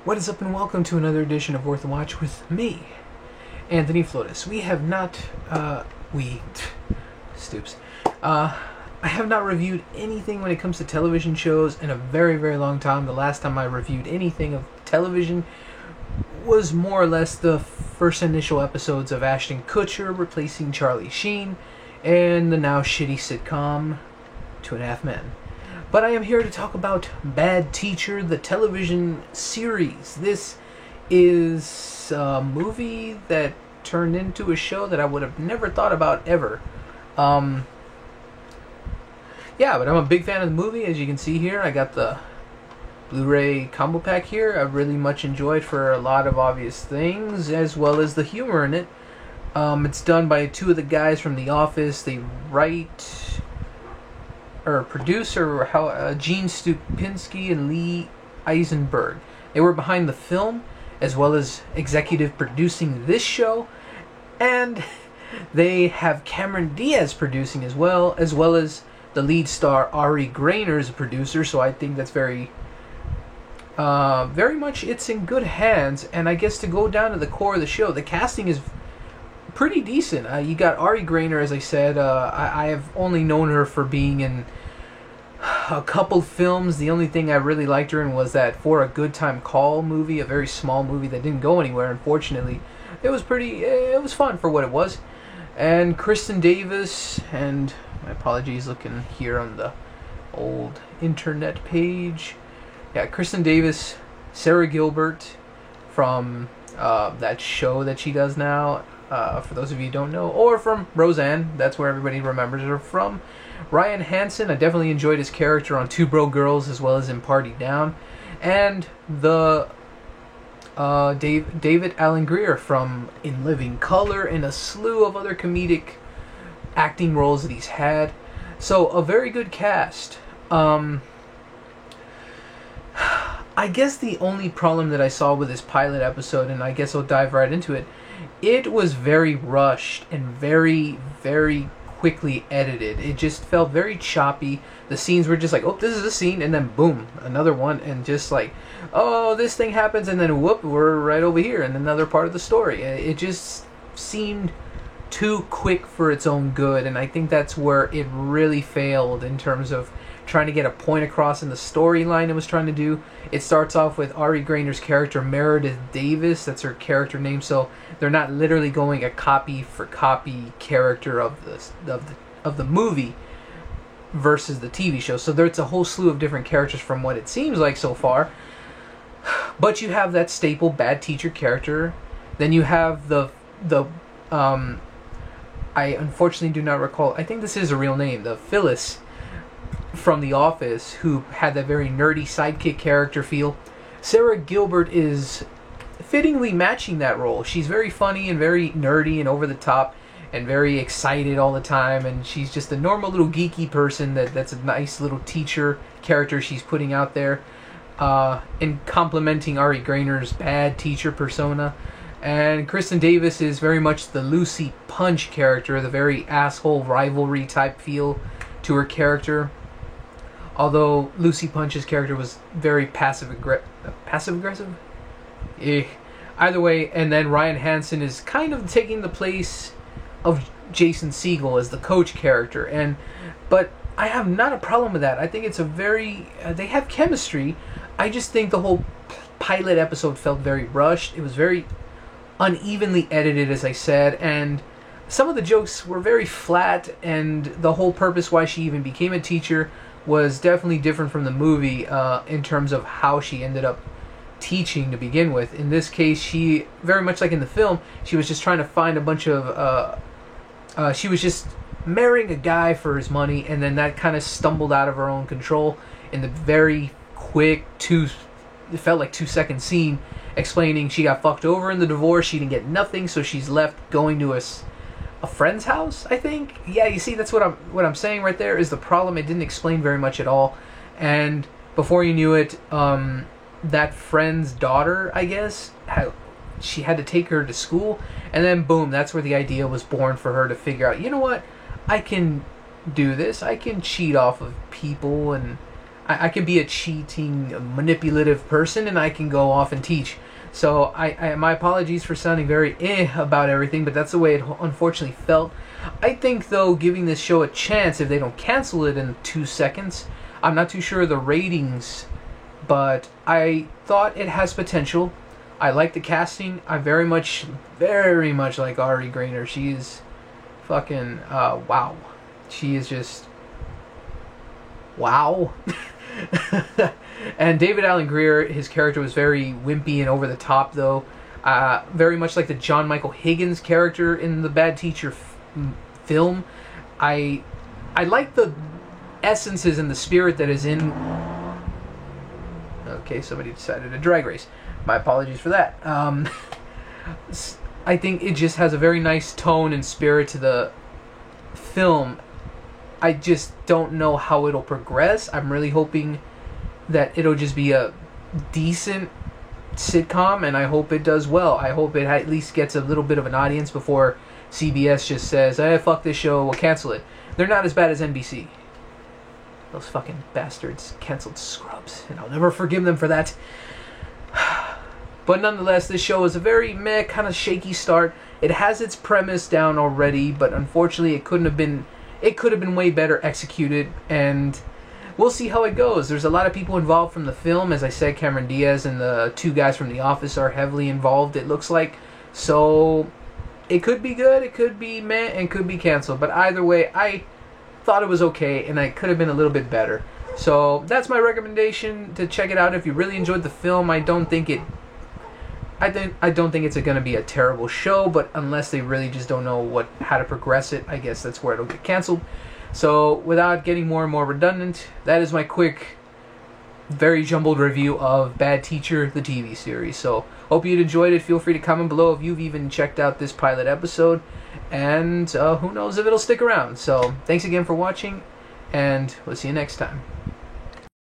What is up, and welcome to another edition of Worth a Watch with me, Anthony Flotis. I have not reviewed anything when it comes to television shows in a very, very long time. The last time I reviewed anything of television was more or less the first initial episodes of Ashton Kutcher replacing Charlie Sheen and the now shitty sitcom Two and a Half Men. But I am here to talk about Bad Teacher, the television series. This is a movie that turned into a show that I would have never thought about ever. But I'm a big fan of the movie. As you can see here, I got the Blu-ray combo pack here. I really much enjoyed for a lot of obvious things, as well as the humor in it. It's done by two of the guys from The Office. They producer Gene Stupinski and Lee Eisenberg. They were behind the film, as well as executive producing this show, and they have Cameron Diaz producing as well as the lead star Ari Grainer as a producer. So I think that's very much it's in good hands. And I guess to go down to the core of the show, the casting is pretty decent. You got Ari Grainer, as I said. I have only known her for being in a couple films. The only thing I really liked her in was that For a Good Time Call movie, a very small movie that didn't go anywhere, unfortunately. It was fun for what it was. And Kristen Davis, and my apologies looking here on the old internet page. Yeah, Kristen Davis, Sarah Gilbert from that show that she does now, for those of you who don't know, or from Roseanne, that's where everybody remembers her from. Ryan Hansen, I definitely enjoyed his character on Two Broke Girls as well as in Party Down. And the David Alan Grier from In Living Color and a slew of other comedic acting roles that he's had. So a very good cast. I guess the only problem that I saw with this pilot episode, and I guess I'll dive right into it, it was very rushed and very, very quickly edited. It just felt very choppy. The scenes were just like, oh, this is a scene, and then boom, another one, and just like, oh, this thing happens, and then whoop, we're right over here in another part of the story. It just seemed too quick for its own good, and I think that's where it really failed in terms of trying to get a point across in the storyline it was trying to do. It starts off with Ari Grainer's character Meredith Davis, that's her character name, so they're not literally going a copy for copy character of the movie versus the TV show. So there's a whole slew of different characters from what it seems like so far. But you have that staple bad teacher character. Then you have the I unfortunately do not recall, I think this is a real name, the Phyllis from The Office, who had that very nerdy sidekick character feel. Sarah Gilbert is fittingly matching that role. She's very funny and very nerdy and over the top and very excited all the time, and she's just a normal little geeky person that's a nice little teacher character she's putting out there, and complementing Ari Grainer's bad teacher persona. And Kristen Davis is very much the Lucy Punch character, the very asshole rivalry type feel to her character. Although Lucy Punch's character was very passive-aggressive? Either way, and then Ryan Hansen is kind of taking the place of Jason Segel as the coach character. But I have not a problem with that. I think it's a very... they have chemistry. I just think the whole pilot episode felt very rushed. It was very unevenly edited, as I said, and some of the jokes were very flat, and the whole purpose why she even became a teacher was definitely different from the movie, in terms of how she ended up teaching to begin with. In this case, she, very much like in the film, she was just trying to find a bunch of, she was just marrying a guy for his money, and then that kind of stumbled out of her own control in the very quick it felt like 2-second scene explaining she got fucked over in the divorce, she didn't get nothing, so she's left going to a friend's house, I think. Yeah, you see, that's what I'm saying right there is the problem. It didn't explain very much at all, and before you knew it, that friend's daughter, I guess, she had to take her to school, and then boom, that's where the idea was born for her to figure out, you know what, I can do this, I can cheat off of people, and I can be a cheating, manipulative person, and I can go off and teach. So my apologies for sounding very about everything, but that's the way it unfortunately felt. I think, though, giving this show a chance, if they don't cancel it in 2 seconds, I'm not too sure of the ratings, but I thought it has potential. I like the casting. I very much like Ari Grainer. She's fucking, wow. She is just, wow. And David Alan Grier, his character was very wimpy and over the top, though. Very much like the John Michael Higgins character in the Bad Teacher film. I like the essences and the spirit that is in... Okay, somebody decided to drag race. My apologies for that. I think it just has a very nice tone and spirit to the film. I just don't know how it'll progress. I'm really hoping that it'll just be a decent sitcom, and I hope it does well. I hope it at least gets a little bit of an audience before CBS just says, fuck this show, we'll cancel it. They're not as bad as NBC. Those fucking bastards canceled Scrubs, and I'll never forgive them for that. But nonetheless, this show is a very meh, kind of shaky start. It has its premise down already, but unfortunately it could have been way better executed, and we'll see how it goes. There's a lot of people involved from the film. As I said, Cameron Diaz and the 2 guys from The Office are heavily involved, it looks like. So it could be good, it could be meh, and could be canceled. But either way, I thought it was okay, and it could have been a little bit better. So that's my recommendation, to check it out if you really enjoyed the film. I don't think it's going to be a terrible show, but unless they really just don't know how to progress it, I guess that's where it'll get canceled. So without getting more and more redundant, that is my quick, very jumbled review of Bad Teacher, the TV series. So hope you enjoyed it. Feel free to comment below if you've even checked out this pilot episode, and who knows if it'll stick around. So thanks again for watching, and we'll see you next time.